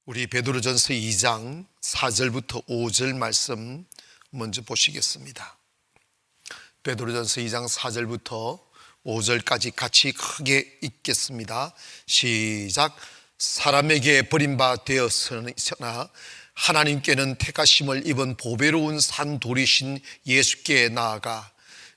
우리 베드로전서 2장 4절부터 5절 말씀 먼저 보시겠습니다. 베드로전서 2장 4절부터 5절까지 같이 크게 읽겠습니다. 시작. 사람에게 버림바 되었으나 하나님께는 택하심을 입은 보배로운 산돌이신 예수께 나아가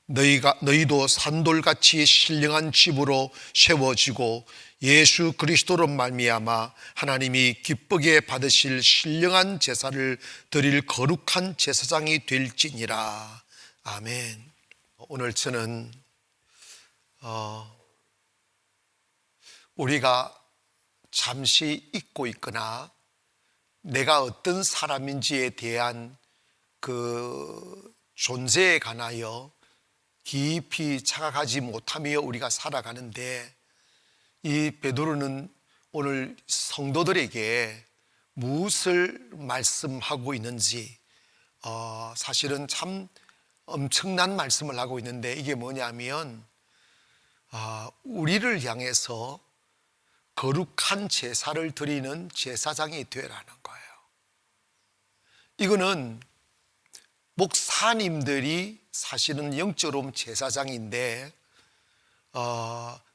너희도 산돌같이 신령한 집으로 세워지고 예수 그리스도로 말미암아 하나님이 기쁘게 받으실 신령한 제사를 드릴 거룩한 제사장이 될지니라. 아멘. 오늘 저는 우리가 잠시 잊고 있거나 내가 어떤 사람인지에 대한 그 존재에 관하여 깊이 자각하지 못하며 우리가 살아가는데, 이 베드로는 오늘 성도들에게 무엇을 말씀하고 있는지 사실은 참 엄청난 말씀을 하고 있는데, 이게 뭐냐면 우리를 향해서 거룩한 제사를 드리는 제사장이 되라는 거예요. 이거는 목사님들이 사실은 영적으로 제사장인데,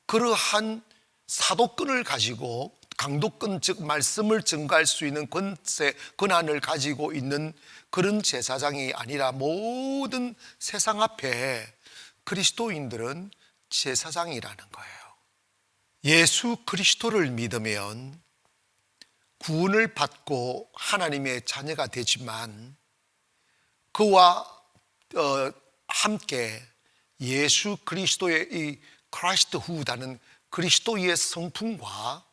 그러한 사도권을 가지고 강도권, 즉 말씀을 증거할 수 있는 권한을 가지고 있는 그런 제사장이 아니라 모든 세상 앞에 그리스도인들은 제사장이라는 거예요. 예수 그리스도를 믿으면 구원을 받고 하나님의 자녀가 되지만, 그와 함께 예수 그리스도의 이 크라이스트 후다는 그리스도의 성품과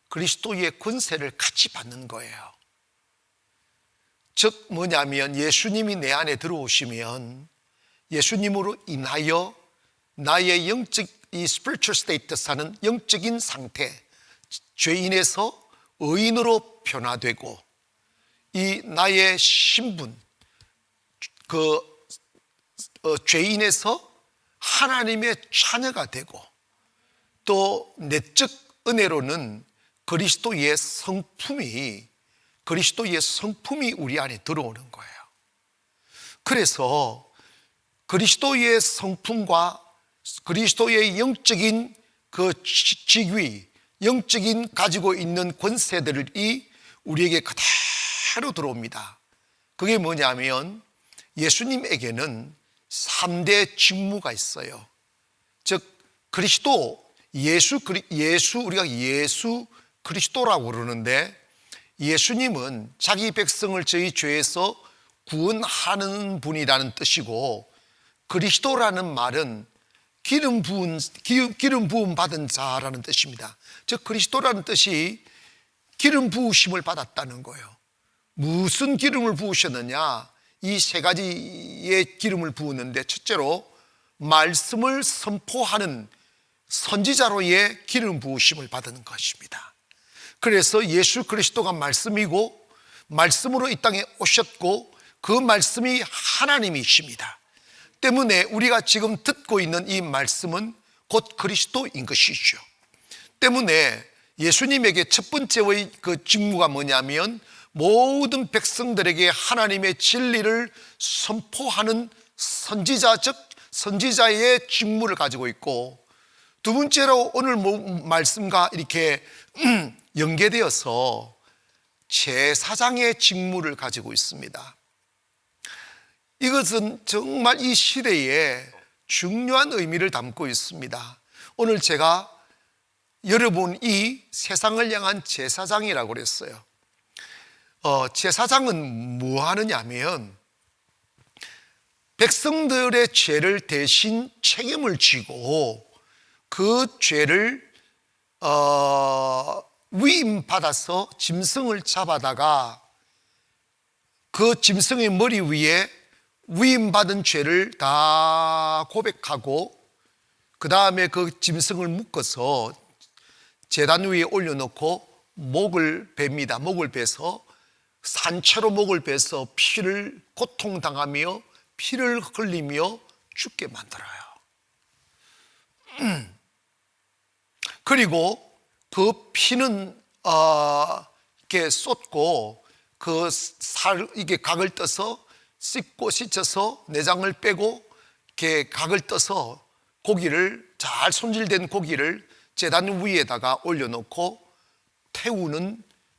그리스도의 권세를 같이 받는 거예요. 즉 뭐냐면, 예수님이 내 안에 들어오시면 예수님으로 인하여 나의 영적 이 spiritual status하는 영적인 상태, 죄인에서 의인으로 변화되고, 이 나의 신분, 죄인에서 하나님의 자녀가 되고, 또 내적 은혜로는 그리스도의 성품이 우리 안에 들어오는 거예요. 그래서 그리스도의 성품과 그리스도의 영적인 그 직위, 영적인 가지고 있는 권세들이 우리에게 그대로 들어옵니다. 그게 뭐냐면, 예수님에게는 3대 직무가 있어요. 즉 그리스도, 우리가 예수 그리스도라고 그러는데, 예수님은 자기 백성을 저희 죄에서 구원하는 분이라는 뜻이고, 그리스도라는 말은 기름 부음 받은 자라는 뜻입니다. 즉 그리스도라는 뜻이 기름 부으심을 받았다는 거예요. 무슨 기름을 부으셨느냐? 이 세 가지의 기름을 부었는데, 첫째로 말씀을 선포하는 선지자로의 기름 부으심을 받은 것입니다. 그래서 예수 그리스도가 말씀이고, 말씀으로 이 땅에 오셨고, 그 말씀이 하나님이십니다. 때문에 우리가 지금 듣고 있는 이 말씀은 곧 그리스도인 것이죠. 때문에 예수님에게 첫 번째의 그 직무가 뭐냐면, 모든 백성들에게 하나님의 진리를 선포하는 선지자, 즉 선지자의 직무를 가지고 있고, 두 번째로 오늘 말씀과 이렇게 연계되어서 제사장의 직무를 가지고 있습니다. 이것은 정말 이 시대에 중요한 의미를 담고 있습니다. 오늘 제가 여러분 이 세상을 향한 제사장이라고 그랬어요. 제사장은 뭐 하느냐면, 백성들의 죄를 대신 책임을 지고 그 죄를 위임받아서 짐승을 잡아다가 그 짐승의 머리 위에 위임받은 죄를 다 고백하고, 그 다음에 그 짐승을 묶어서 제단 위에 올려놓고 목을 베입니다. 목을 베서 산채로 목을 베서 피를 고통당하며 피를 흘리며 죽게 만들어요. 그리고 그 피는 이렇게 쏟고 그 이게 각을 떠서 씻고 씻어서 내장을 빼고 이렇게 각을 떠서 고기를 잘 손질된 고기를 제단 위에다가 올려놓고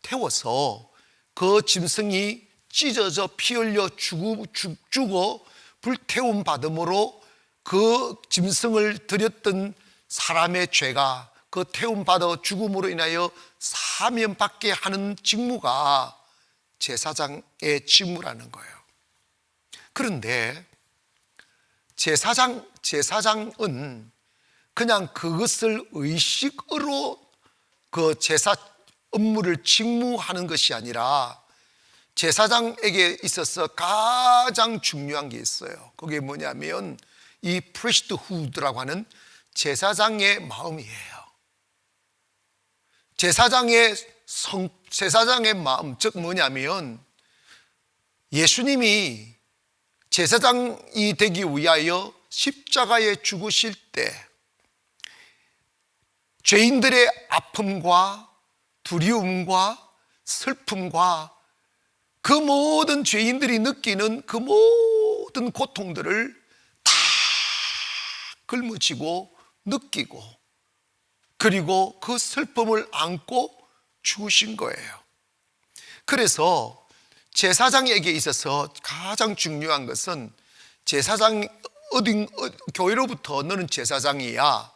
태워서 그 짐승이 찢어져 피 흘려 죽어 불태움 받음으로 그 짐승을 드렸던 사람의 죄가 그 태움 받아 죽음으로 인하여 사면받게 하는 직무가 제사장의 직무라는 거예요. 그런데 제사장은 그냥 그것을 의식으로 그 제사 업무를 직무하는 것이 아니라 제사장에게 있어서 가장 중요한 게 있어요. 그게 뭐냐면 이 priesthood라고 하는 제사장의 마음이에요. 제사장의 마음, 즉 뭐냐면 예수님이 제사장이 되기 위하여 십자가에 죽으실 때 죄인들의 아픔과 두려움과 슬픔과 그 모든 죄인들이 느끼는 그 모든 고통들을 다 짊어지고 느끼고 그리고 그 슬픔을 안고 죽으신 거예요. 그래서 제사장에게 있어서 가장 중요한 것은 제사장 교회로부터 너는 제사장이야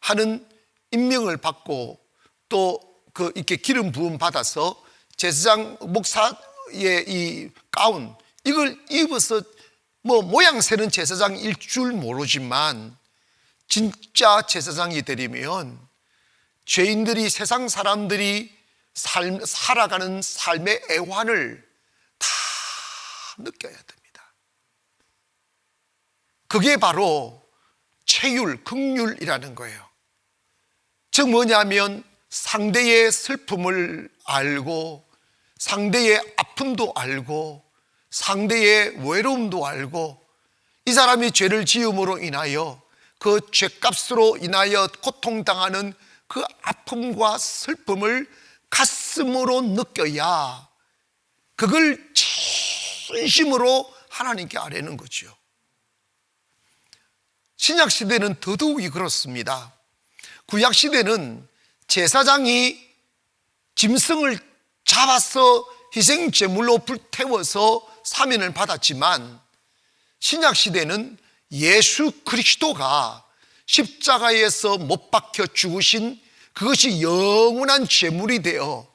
하는 임명을 받고 또 이렇게 기름 부음 받아서 제사장 목사의 이 가운 이걸 입어서 모양새는 제사장일 줄 모르지만 진짜 제사장이 되려면 죄인들이 세상 사람들이 살아가는 삶의 애환을 다 느껴야 됩니다. 그게 바로 체율, 긍휼이라는 거예요. 즉 뭐냐면 상대의 슬픔을 알고 상대의 아픔도 알고 상대의 외로움도 알고 이 사람이 죄를 지음으로 인하여 그 죄값으로 인하여 고통당하는 그 아픔과 슬픔을 가슴으로 느껴야 그걸 진심으로 하나님께 아뢰는 거죠. 신약시대는 더더욱이 그렇습니다. 구약시대는 제사장이 짐승을 잡아서 희생제물로 불태워서 사면을 받았지만 신약시대는 예수 그리스도가 십자가에서 못 박혀 죽으신 그것이 영원한 제물이 되어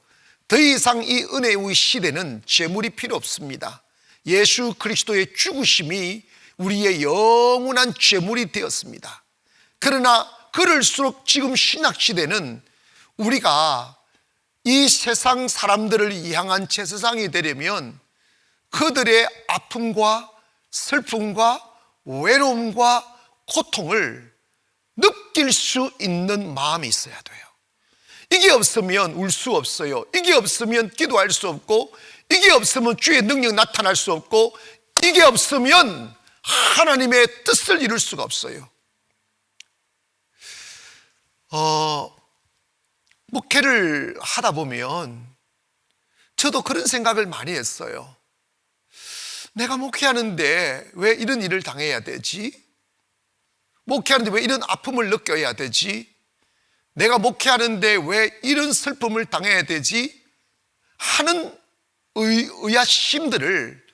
더 이상 이 은혜의 시대는 제물이 필요 없습니다. 예수 그리스도의 죽으심이 우리의 영원한 제물이 되었습니다. 그러나 그럴수록 지금 신약시대는 우리가 이 세상 사람들을 향한 제사장이 되려면 그들의 아픔과 슬픔과 외로움과 고통을 느낄 수 있는 마음이 있어야 돼요. 이게 없으면 울 수 없어요. 이게 없으면 기도할 수 없고 이게 없으면 주의 능력 나타날 수 없고 이게 없으면 하나님의 뜻을 이룰 수가 없어요. 목회를 하다 보면 저도 그런 생각을 많이 했어요. 내가 목회하는데 왜 이런 일을 당해야 되지? 목회하는데 왜 이런 아픔을 느껴야 되지? 내가 목회하는데 왜 이런 슬픔을 당해야 되지? 하는 의아심들을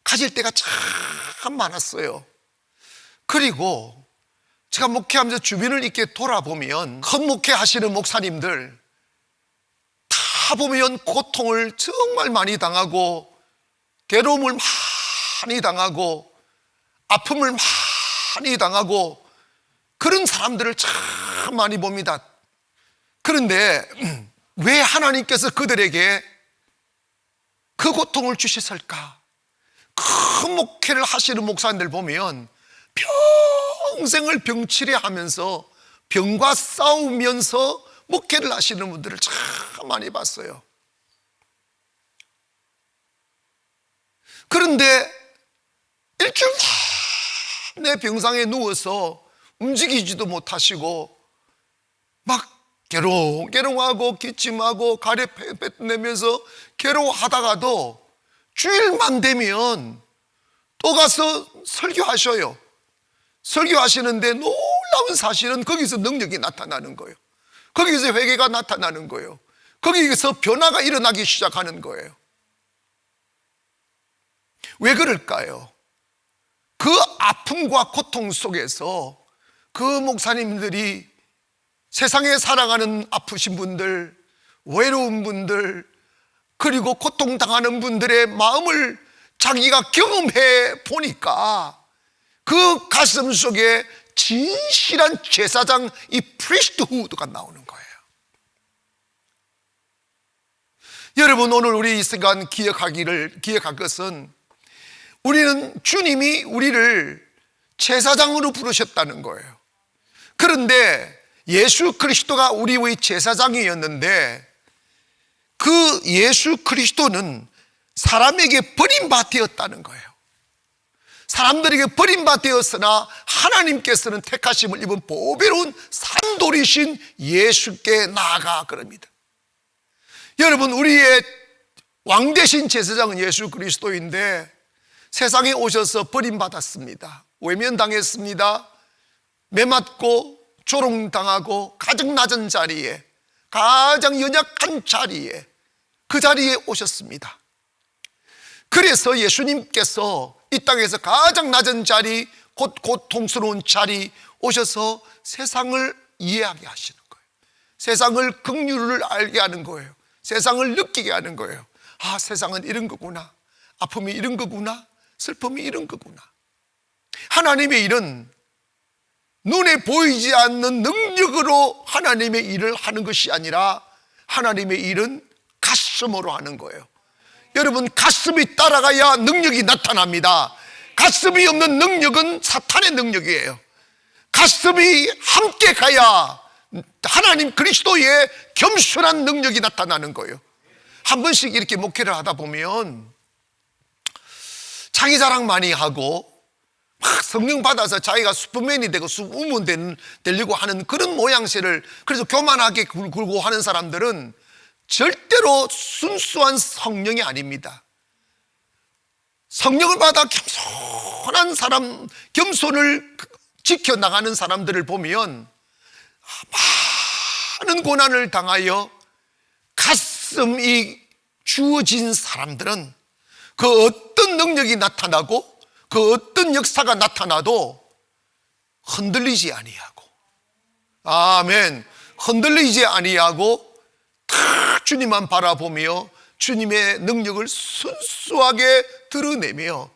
가질 때가 참 많았어요. 그리고 제가 목회하면서 주변을 이렇게 돌아보면 큰 목회하시는 목사님들 다 보면 고통을 정말 많이 당하고 괴로움을 많이 당하고 아픔을 많이 당하고 그런 사람들을 참 많이 봅니다. 그런데 왜 하나님께서 그들에게 그 고통을 주셨을까? 큰 목회를 하시는 목사님들 보면 평생을 병치레 하면서 병과 싸우면서 목회를 하시는 분들을 참 많이 봤어요. 그런데 일주일 내 병상에 누워서 움직이지도 못하시고 막 괴롱괴롱하고 기침하고 가래 뱉내면서 괴로워하다가도 주일만 되면 또 가서 설교하셔요. 설교하시는데 놀라운 사실은 거기서 능력이 나타나는 거예요. 거기서 회개가 나타나는 거예요. 거기서 변화가 일어나기 시작하는 거예요. 왜 그럴까요? 그 아픔과 고통 속에서 그 목사님들이 세상에 살아가는 아프신 분들, 외로운 분들, 그리고 고통당하는 분들의 마음을 자기가 경험해 보니까 그 가슴 속에 진실한 제사장, 이 프리스트후드가 나오는 거예요. 여러분, 오늘 우리 이 시간 기억할 것은 우리는 주님이 우리를 제사장으로 부르셨다는 거예요. 그런데 예수 그리스도가 우리의 제사장이었는데 그 예수 그리스도는 사람에게 버림받았다는 거예요. 사람들에게 버림받았으나 하나님께서는 택하심을 입은 보배로운 산돌이신 예수께 나아가 그럽니다. 여러분, 우리의 왕 대신 제사장은 예수 그리스도인데 세상에 오셔서 버림받았습니다. 외면당했습니다. 매맞고 조롱당하고 가장 낮은 자리에, 가장 연약한 자리에, 그 자리에 오셨습니다. 그래서 예수님께서 이 땅에서 가장 낮은 자리, 곧 고통스러운 자리 오셔서 세상을 이해하게 하시는 거예요. 세상을 긍휼을 알게 하는 거예요. 세상을 느끼게 하는 거예요. 아, 세상은 이런 거구나. 아픔이 이런 거구나. 슬픔이 이런 거구나. 하나님의 일은 눈에 보이지 않는 능력으로 하나님의 일을 하는 것이 아니라 하나님의 일은 가슴으로 하는 거예요. 여러분, 가슴이 따라가야 능력이 나타납니다. 가슴이 없는 능력은 사탄의 능력이에요. 가슴이 함께 가야 하나님 그리스도의 겸손한 능력이 나타나는 거예요. 한 번씩 이렇게 목회를 하다 보면 자기 자랑 많이 하고 막 성령 받아서 자기가 슈퍼맨이 되고 슈퍼우먼 되려고 하는 그런 모양새를, 그래서 교만하게 굴고 하는 사람들은 절대로 순수한 성령이 아닙니다. 성령을 받아 겸손한 사람, 겸손을 지켜나가는 사람들을 보면 많은 고난을 당하여 가슴이 주어진 사람들은 그 어떤 능력이 나타나고 그 어떤 역사가 나타나도 흔들리지 아니하고, 아멘, 흔들리지 아니하고 다 주님만 바라보며 주님의 능력을 순수하게 드러내며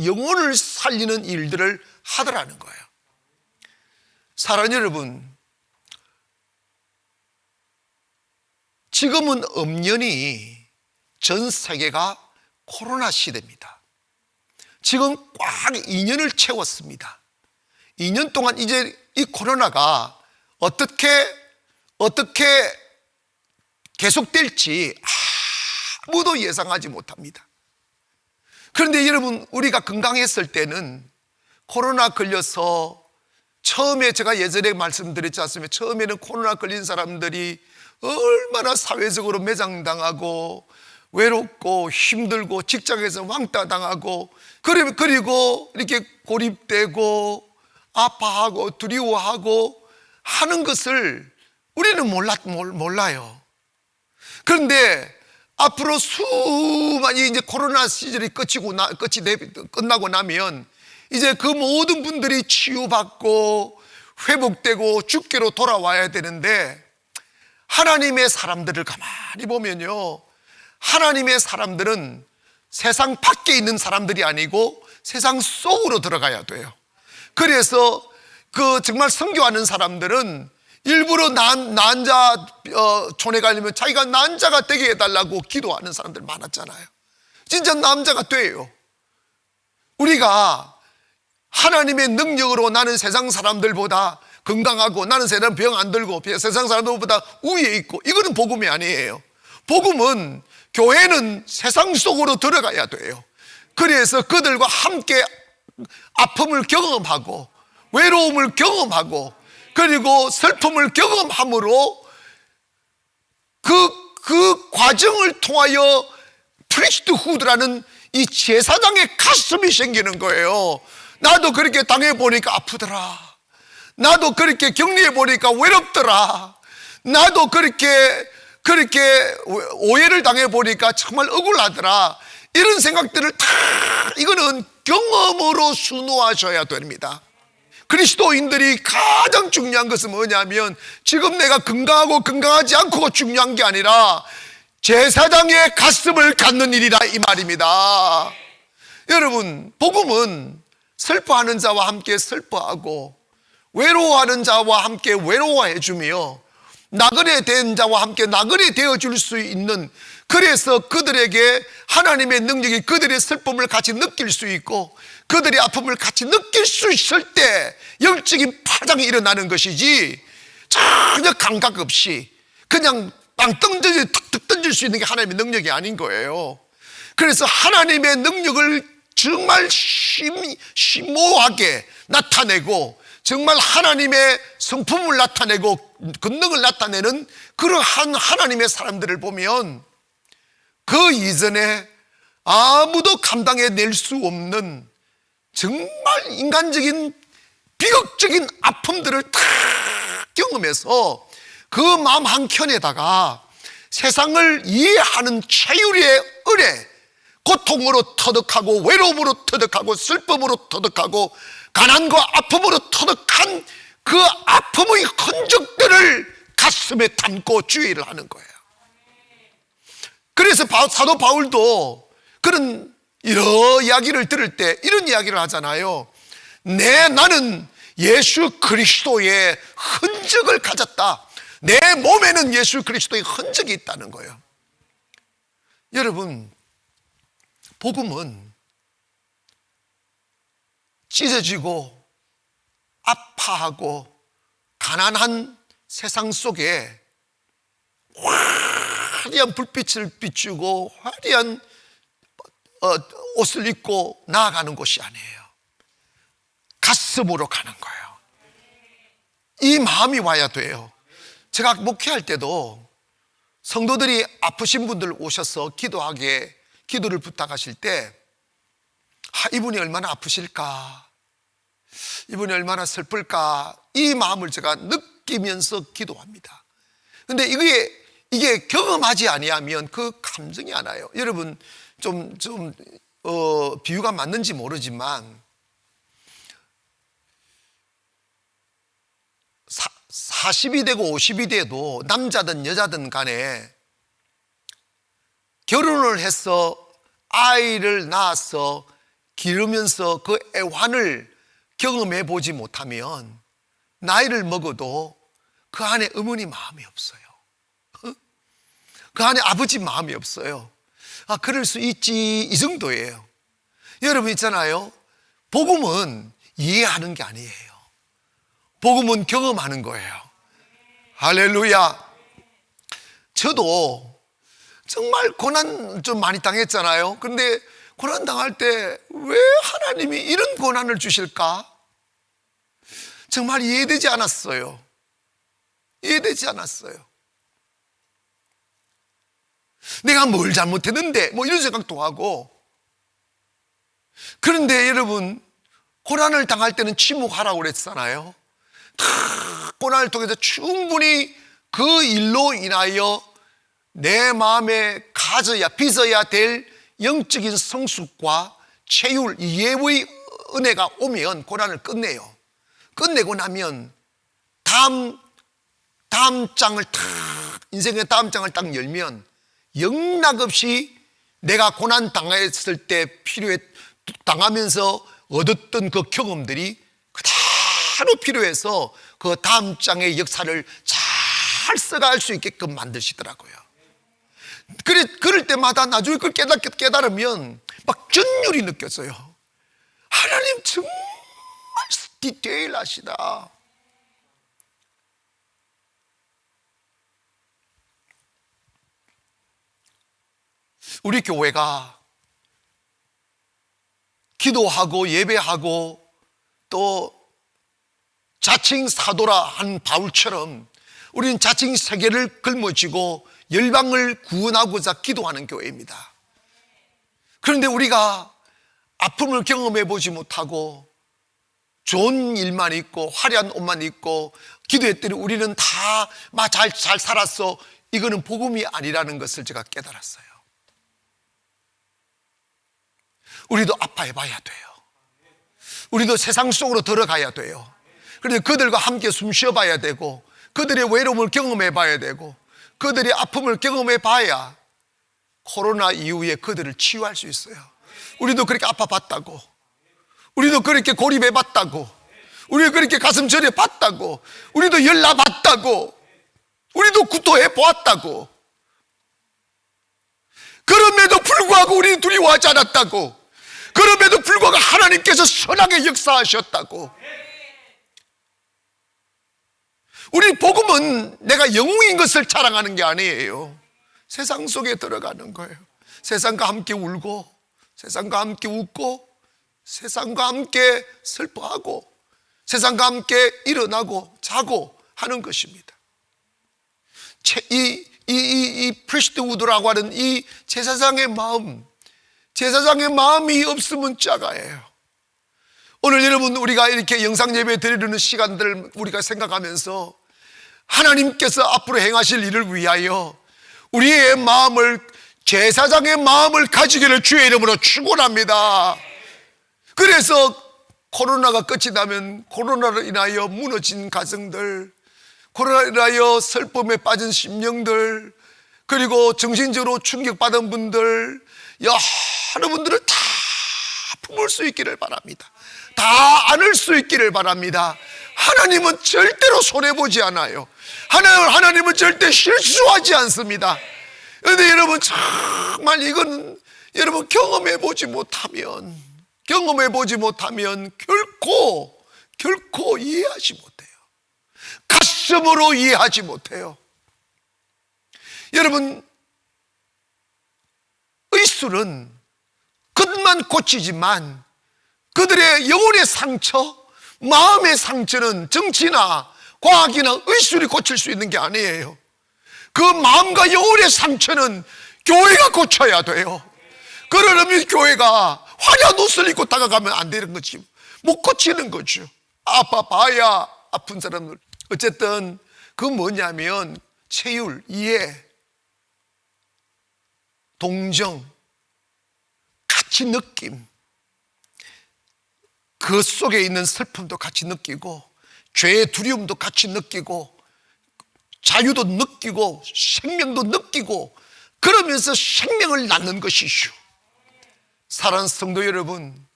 영혼을 살리는 일들을 하더라는 거예요. 사랑하는 여러분, 지금은 엄연히 전 세계가 코로나 시대입니다. 지금 꽉 2년을 채웠습니다. 2년 동안 이제 이 코로나가 어떻게 계속될지 아무도 예상하지 못합니다. 그런데 여러분, 우리가 건강했을 때는 코로나 걸려서 처음에 제가 예전에 말씀드렸지 않습니까? 처음에는 코로나 걸린 사람들이 얼마나 사회적으로 매장당하고 외롭고 힘들고 직장에서 왕따 당하고 그리고 이렇게 고립되고 아파하고 두려워하고 하는 것을 우리는 몰라요. 그런데 앞으로 수많이 이제 코로나 시절이 끝나고 나면 이제 그 모든 분들이 치유받고 회복되고 주께로 돌아와야 되는데, 하나님의 사람들을 가만히 보면요, 하나님의 사람들은 세상 밖에 있는 사람들이 아니고 세상 속으로 들어가야 돼요. 그래서 정말 선교하는 사람들은 일부러 나은 자 촌에 가려면 자기가 난자가 되게 해달라고 기도하는 사람들 많았잖아요. 진짜 남자가 돼요. 우리가 하나님의 능력으로 나는 세상 사람들보다 건강하고 나는 세상 병 안 들고 세상 사람들보다 우위에 있고, 이거는 복음이 아니에요. 복음은, 교회는 세상 속으로 들어가야 돼요. 그래서 그들과 함께 아픔을 경험하고 외로움을 경험하고 그리고 슬픔을 경험함으로 그 과정을 통하여 프리스트후드라는 이 제사장의 가슴이 생기는 거예요. 나도 그렇게 당해보니까 아프더라. 나도 그렇게 경리해보니까 외롭더라. 나도 그렇게 오해를 당해보니까 정말 억울하더라. 이런 생각들을 다 이거는 경험으로 순호하셔야 됩니다. 그리스도인들이 가장 중요한 것은 뭐냐면 지금 내가 건강하고 건강하지 않고 중요한 게 아니라 제사장의 가슴을 갖는 일이라 이 말입니다. 여러분, 복음은 슬퍼하는 자와 함께 슬퍼하고 외로워하는 자와 함께 외로워해 주며 나그네 된 자와 함께 나그네 되어줄 수 있는, 그래서 그들에게 하나님의 능력이 그들의 슬픔을 같이 느낄 수 있고 그들의 아픔을 같이 느낄 수 있을 때 영적인 파장이 일어나는 것이지, 전혀 감각 없이 그냥 빵 던져지 툭툭 던질 수 있는 게 하나님의 능력이 아닌 거예요. 그래서 하나님의 능력을 정말 심오하게 나타내고 정말 하나님의 성품을 나타내고 권능을 나타내는 그러한 하나님의 사람들을 보면 그 이전에 아무도 감당해낼 수 없는 정말 인간적인 비극적인 아픔들을 다 경험해서 그 마음 한켠에다가 세상을 이해하는 체율의 은혜, 고통으로 터득하고 외로움으로 터득하고 슬픔으로 터득하고 가난과 아픔으로 터득한 그 아픔의 흔적들을 가슴에 담고 주의를 하는 거예요. 그래서 사도 바울도 그런 여러 이야기를 들을 때 이런 이야기를 하잖아요. 나는 예수 그리스도의 흔적을 가졌다. 내 몸에는 예수 그리스도의 흔적이 있다는 거예요. 여러분, 복음은 찢어지고 아파하고 가난한 세상 속에 화려한 불빛을 비추고 화려한 옷을 입고 나아가는 곳이 아니에요. 가슴으로 가는 거예요. 이 마음이 와야 돼요. 제가 목회할 때도 성도들이 아프신 분들 오셔서 기도를 부탁하실 때 이분이 얼마나 아프실까, 이분이 얼마나 슬플까, 이 마음을 제가 느끼면서 기도합니다. 근데 이게 경험하지 아니하면 그 감정이 안 와요. 여러분, 비유가 맞는지 모르지만 40이 되고 50이 돼도 남자든 여자든 간에 결혼을 해서 아이를 낳아서 기르면서 그 애환을 경험해 보지 못하면 나이를 먹어도 그 안에 어머니 마음이 없어요. 그 안에 아버지 마음이 없어요. 그럴 수 있지, 이 정도예요. 여러분 있잖아요, 복음은 이해하는 게 아니에요. 복음은 경험하는 거예요. 할렐루야. 저도 정말 고난 좀 많이 당했잖아요. 그런데 고난 당할 때 왜 하나님이 이런 고난을 주실까? 정말 이해되지 않았어요. 이해되지 않았어요. 내가 뭘 잘못했는데 이런 생각도 하고. 그런데 여러분, 고난을 당할 때는 침묵하라고 그랬잖아요. 고난을 통해서 충분히 그 일로 인하여 내 마음에 빚어야 될 영적인 성숙과 체율, 예의 은혜가 오면 고난을 끝내요. 끝내고 나면 다음 장을 인생의 다음 장을 딱 열면 영락없이 내가 고난 당했을 때 당하면서 얻었던 그 경험들이 그대로 필요해서 그 다음 장의 역사를 잘 써갈 수 있게끔 만드시더라고요. 그럴 때마다 나중에 그걸 깨달으면 막 전율이 느껴져요. 하나님 정말 디테일하시다. 우리 교회가 기도하고 예배하고 또 자칭 사도라 한 바울처럼 우리는 자칭 세계를 걸머쥐고 열방을 구원하고자 기도하는 교회입니다. 그런데 우리가 아픔을 경험해 보지 못하고 좋은 일만 있고 화려한 옷만 입고 기도했더니 우리는 다 잘 살았어. 이거는 복음이 아니라는 것을 제가 깨달았어요. 우리도 아파해 봐야 돼요. 우리도 세상 속으로 들어가야 돼요. 그런데 그들과 함께 숨 쉬어봐야 되고, 그들의 외로움을 경험해 봐야 되고, 그들의 아픔을 경험해 봐야 코로나 이후에 그들을 치유할 수 있어요. 우리도 그렇게 아파봤다고, 우리도 그렇게 고립해 봤다고, 우리도 그렇게 가슴 저려 봤다고, 우리도 열나 봤다고, 우리도 구토해 보았다고. 그럼에도 불구하고 우리는 두려워하지 않았다고. 그럼에도 불구하고 하나님께서 선하게 역사하셨다고. 우리 복음은 내가 영웅인 것을 자랑하는 게 아니에요. 세상 속에 들어가는 거예요. 세상과 함께 울고, 세상과 함께 웃고, 세상과 함께 슬퍼하고, 세상과 함께 일어나고 자고 하는 것입니다. 이 프리스트 우드라고 하는 이 제사장의 마음, 제사장의 마음이 없으면 짜가예요. 오늘 여러분, 우리가 이렇게 영상 예배 드리는 시간들을 우리가 생각하면서 하나님께서 앞으로 행하실 일을 위하여 우리의 마음을, 제사장의 마음을 가지기를 주의 이름으로 축원합니다. 그래서 코로나가 끝이 나면 코로나로 인하여 무너진 가정들, 코로나로 인하여 슬픔에 빠진 심령들, 그리고 정신적으로 충격받은 분들, 여러분들을 다 품을 수 있기를 바랍니다. 다 안을 수 있기를 바랍니다. 하나님은 절대로 손해보지 않아요. 하나님은 절대 실수하지 않습니다. 그런데 여러분, 정말 이건 여러분 경험해보지 못하면 결코 이해하지 못해요. 가슴으로 이해하지 못해요. 여러분, 의술은 끝만 고치지만 그들의 영혼의 상처, 마음의 상처는 정치나 과학이나 의술이 고칠 수 있는 게 아니에요. 그 마음과 영혼의 상처는 교회가 고쳐야 돼요. 그러려면 교회가 화려한 옷을 입고 다가가면 안 되는 거지, 못 고치는 거죠. 아파봐야 아픈 사람들. 어쨌든 그 뭐냐면 체율, 이해, 동정, 같이 느낌, 그 속에 있는 슬픔도 같이 느끼고, 죄의 두려움도 같이 느끼고, 자유도 느끼고, 생명도 느끼고, 그러면서 생명을 낳는 것이죠. 사랑하는 성도 여러분,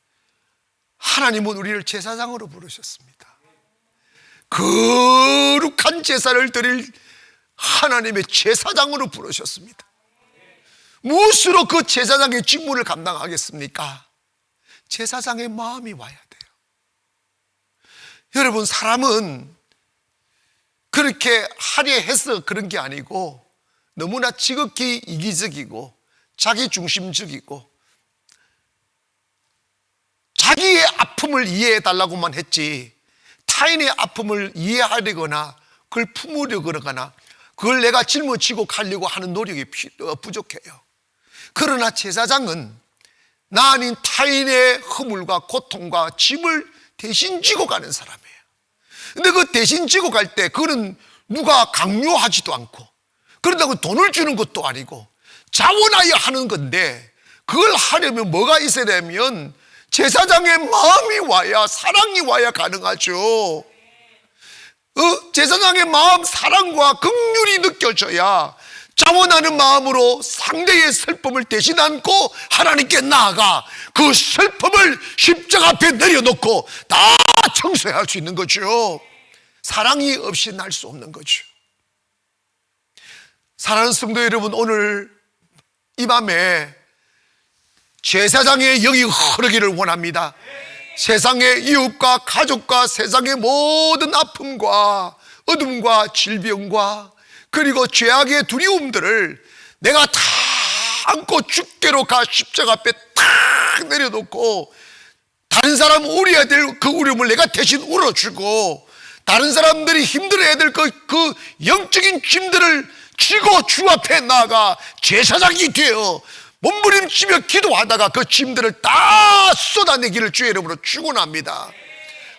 하나님은 우리를 제사장으로 부르셨습니다. 거룩한 제사를 드릴 하나님의 제사장으로 부르셨습니다. 무엇으로 그 제사장의 직무를 감당하겠습니까? 제사장의 마음이 와야 돼요. 여러분, 사람은 그렇게 화려해서 그런 게 아니고 너무나 지극히 이기적이고 자기중심적이고 자기의 아픔을 이해해 달라고만 했지 타인의 아픔을 이해하려거나 그걸 품으려거나 그걸 내가 짊어지고 가려고 하는 노력이 부족해요. 그러나 제사장은 나 아닌 타인의 허물과 고통과 짐을 대신 지고 가는 사람이에요. 근데 그 대신 지고 갈 때 그거는 누가 강요하지도 않고 그런다고 돈을 주는 것도 아니고 자원하여 하는 건데, 그걸 하려면 뭐가 있어야 되면 제사장의 마음이 와야, 사랑이 와야 가능하죠. 제사장의 마음, 사랑과 긍휼이 느껴져야 자원하는 마음으로 상대의 슬픔을 대신 안고 하나님께 나아가 그 슬픔을 십자가 앞에 내려놓고 다 청소할 수 있는 거죠. 사랑이 없이 날 수 없는 거죠. 사랑하는 성도 여러분, 오늘 이 밤에 제사장의 영이 흐르기를 원합니다. 세상의 이웃과 가족과 세상의 모든 아픔과 어둠과 질병과 그리고 죄악의 두려움들을 내가 다 안고 죽게로 가 십자가 앞에 탁 내려놓고 다른 사람 울어야 될 그 울음을 내가 대신 울어주고 다른 사람들이 힘들어야 될 그 영적인 짐들을 지고 주 앞에 나아가 제사장이 되어 몸부림치며 기도하다가 그 짐들을 다 쏟아내기를 주의 이름으로 축원합니다.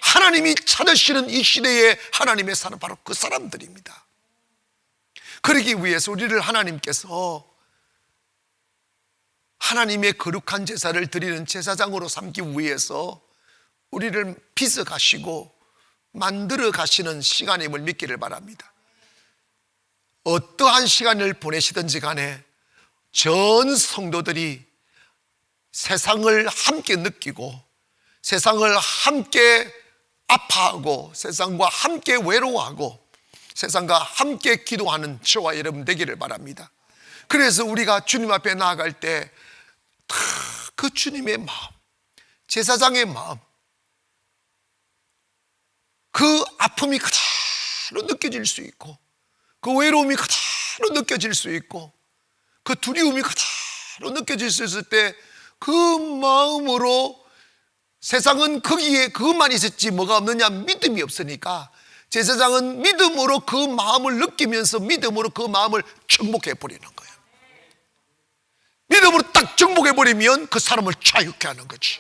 하나님이 찾으시는 이 시대에 하나님의 사람 바로 그 사람들입니다. 그러기 위해서 우리를 하나님께서 하나님의 거룩한 제사를 드리는 제사장으로 삼기 위해서 우리를 빚어 가시고 만들어 가시는 시간임을 믿기를 바랍니다. 어떠한 시간을 보내시든지 간에 전 성도들이 세상을 함께 느끼고 세상을 함께 아파하고 세상과 함께 외로워하고 세상과 함께 기도하는 저와 여러분 되기를 바랍니다. 그래서 우리가 주님 앞에 나아갈 때 그 주님의 마음, 제사장의 마음, 그 아픔이 그대로 느껴질 수 있고 그 외로움이 그대로 느껴질 수 있고 그 두려움이 그대로 느껴질 수 있을 때 그 마음으로 세상은 거기에 그것만 있었지 뭐가 없느냐, 믿음이 없으니까 제사장은 믿음으로 그 마음을 느끼면서 믿음으로 그 마음을 정복해 버리는 거예요. 믿음으로 딱 정복해 버리면 그 사람을 자유케 하는 거지.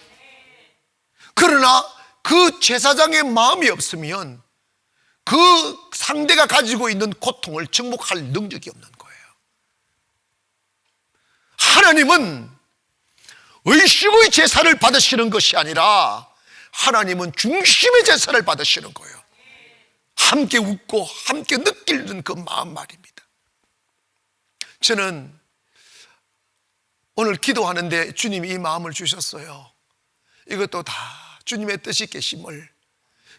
그러나 그 제사장의 마음이 없으면 그 상대가 가지고 있는 고통을 정복할 능력이 없는 거예요. 하나님은 의식의 제사를 받으시는 것이 아니라 하나님은 중심의 제사를 받으시는 거예요. 함께 웃고 함께 느끼는 그 마음 말입니다. 저는 오늘 기도하는데 주님이 이 마음을 주셨어요. 이것도 다 주님의 뜻이 계심을,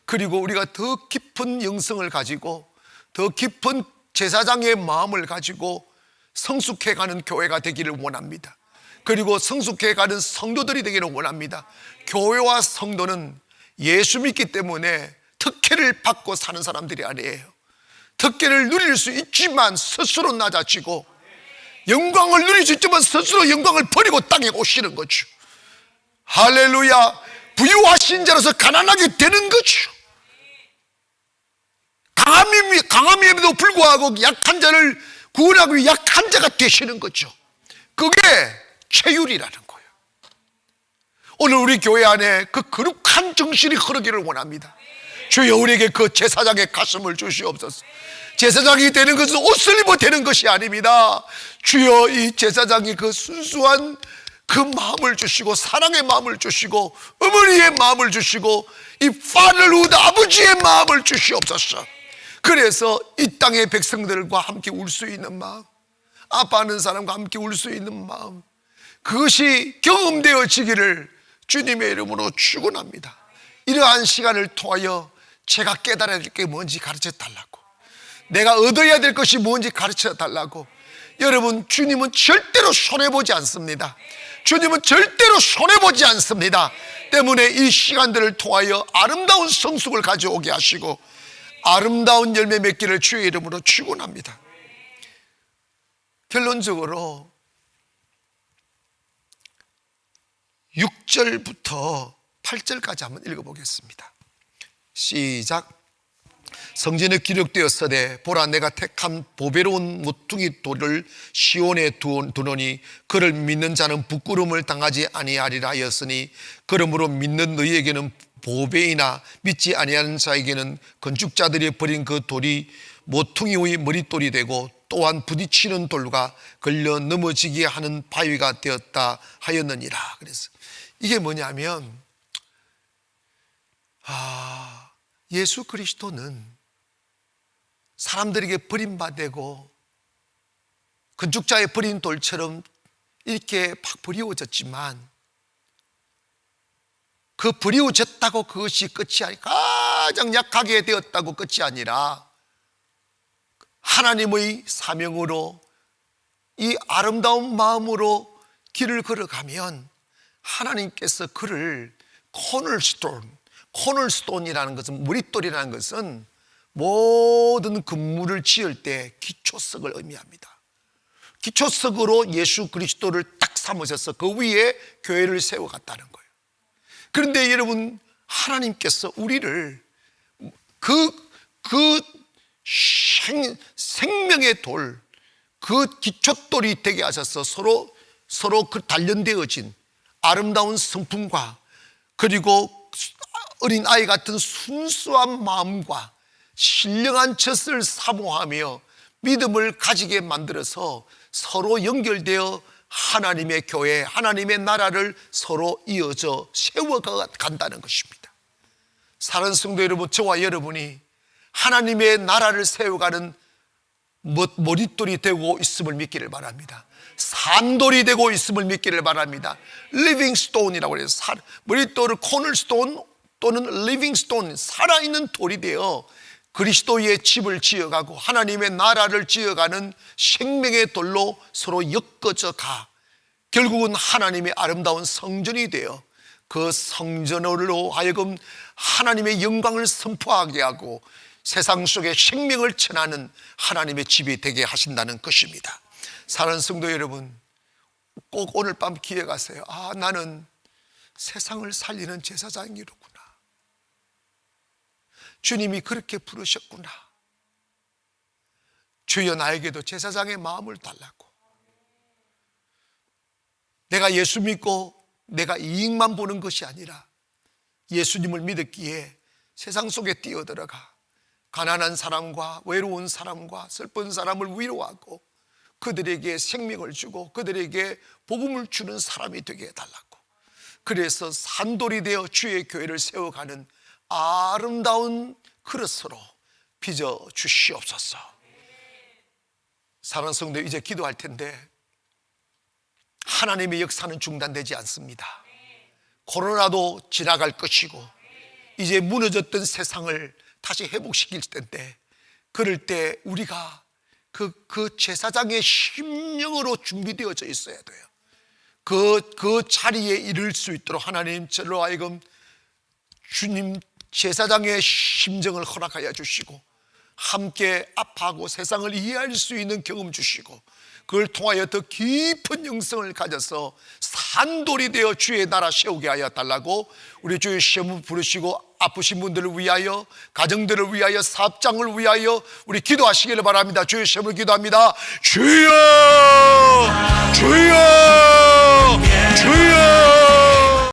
그리고 우리가 더 깊은 영성을 가지고 더 깊은 제사장의 마음을 가지고 성숙해가는 교회가 되기를 원합니다. 그리고 성숙해가는 성도들이 되기를 원합니다. 교회와 성도는 예수 믿기 때문에 특혜를 받고 사는 사람들이 아니에요. 특혜를 누릴 수 있지만 스스로 낮아지고 영광을 누릴 수 있지만 스스로 영광을 버리고 땅에 오시는 거죠. 할렐루야. 부유하신 자로서 가난하게 되는 거죠. 강함임에도 불구하고 약한 자를 구원하기 위해 약한 자가 되시는 거죠. 그게 체율이라는 거예요. 오늘 우리 교회 안에 그 거룩한 정신이 흐르기를 원합니다. 주여 우리에게 그 제사장의 가슴을 주시옵소서. 제사장이 되는 것은 옷을 입어 되는 것이 아닙니다. 주여 이 제사장이 그 순수한 그 마음을 주시고 사랑의 마음을 주시고 어머니의 마음을 주시고 이 파들우드 아버지의 마음을 주시옵소서. 그래서 이 땅의 백성들과 함께 울 수 있는 마음, 아파하는 사람과 함께 울 수 있는 마음, 그것이 경험되어지기를 주님의 이름으로 축원합니다. 이러한 시간을 통하여 제가 깨달아야 될 게 뭔지 가르쳐 달라고, 내가 얻어야 될 것이 뭔지 가르쳐 달라고. 여러분, 주님은 절대로 손해보지 않습니다. 주님은 절대로 손해보지 않습니다. 때문에 이 시간들을 통하여 아름다운 성숙을 가져오게 하시고 아름다운 열매 맺기를 주의 이름으로 축원합니다. 결론적으로 6절부터 8절까지 한번 읽어보겠습니다. 시작. 성전에 기록되었으되 보라 내가 택한 보배로운 모퉁이 돌을 시온에 두노니 그를 믿는 자는 부끄러움을 당하지 아니하리라 하였으니 그러므로 믿는 너희에게는 보배이나 믿지 아니하는 자에게는 건축자들이 버린 그 돌이 모퉁이의 머릿돌이 되고 또한 부딪히는 돌과 걸려 넘어지게 하는 바위가 되었다 하였느니라. 그래서 이게 뭐냐면 예수 그리스도는 사람들에게 버림받고 건축자의 버린 돌처럼 이렇게 팍 버리워졌지만 그 버리워졌다고 그것이 끝이 아니라 가장 약하게 되었다고 끝이 아니라 하나님의 사명으로 이 아름다운 마음으로 길을 걸어가면 하나님께서 그를 코널스톤이라는 것은 머릿돌이라는 것은 모든 건물을 지을 때 기초석을 의미합니다. 기초석으로 예수 그리스도를 딱 삼으셔서 그 위에 교회를 세워갔다는 거예요. 그런데 여러분, 하나님께서 우리를 그 생명의 돌, 그 기초돌이 되게 하셔서 서로 그 단련되어진 아름다운 성품과 그리고 어린 아이 같은 순수한 마음과 신령한 젖을 사모하며 믿음을 가지게 만들어서 서로 연결되어 하나님의 교회, 하나님의 나라를 서로 이어져 세워간다는 것입니다. 사랑하는 성도 여러분, 저와 여러분이 하나님의 나라를 세워가는 머릿돌이 되고 있음을 믿기를 바랍니다. 산돌이 되고 있음을 믿기를 바랍니다. 리빙 스톤이라고 해요. 머릿돌을 코널스톤 또는 리빙 스톤, 살아있는 돌이 되어 그리스도의 집을 지어가고 하나님의 나라를 지어가는 생명의 돌로 서로 엮어져 가 결국은 하나님의 아름다운 성전이 되어 그 성전으로 하여금 하나님의 영광을 선포하게 하고 세상 속에 생명을 전하는 하나님의 집이 되게 하신다는 것입니다. 사랑하는 성도 여러분, 꼭 오늘 밤 기억하세요. 나는 세상을 살리는 제사장이로구나. 주님이 그렇게 부르셨구나. 주여 나에게도 제사장의 마음을 달라고. 내가 예수 믿고 내가 이익만 보는 것이 아니라 예수님을 믿었기에 세상 속에 뛰어들어가 가난한 사람과 외로운 사람과 슬픈 사람을 위로하고 그들에게 생명을 주고 그들에게 복음을 주는 사람이 되게 해달라고. 그래서 산돌이 되어 주의 교회를 세워가는 아름다운 그릇으로 빚어 주시옵소서. 사랑하는 성도, 이제 기도할 텐데 하나님의 역사는 중단되지 않습니다. 코로나도 지나갈 것이고 이제 무너졌던 세상을 다시 회복시킬 텐데, 그럴 때 우리가 그 제사장의 심령으로 준비되어져 있어야 돼요. 그 자리에 이를 수 있도록 하나님 저로 하여금 주님 제사장의 심정을 허락하여 주시고 함께 아파하고 세상을 이해할 수 있는 경험 주시고 그걸 통하여 더 깊은 영성을 가져서 산돌이 되어 주의 나라 세우게 하여 달라고 우리 주의 시험을 부르시고 아프신 분들을 위하여, 가정들을 위하여, 사업장을 위하여 우리 기도하시기를 바랍니다. 주의 시험을 기도합니다. 주여, 주여, 주여.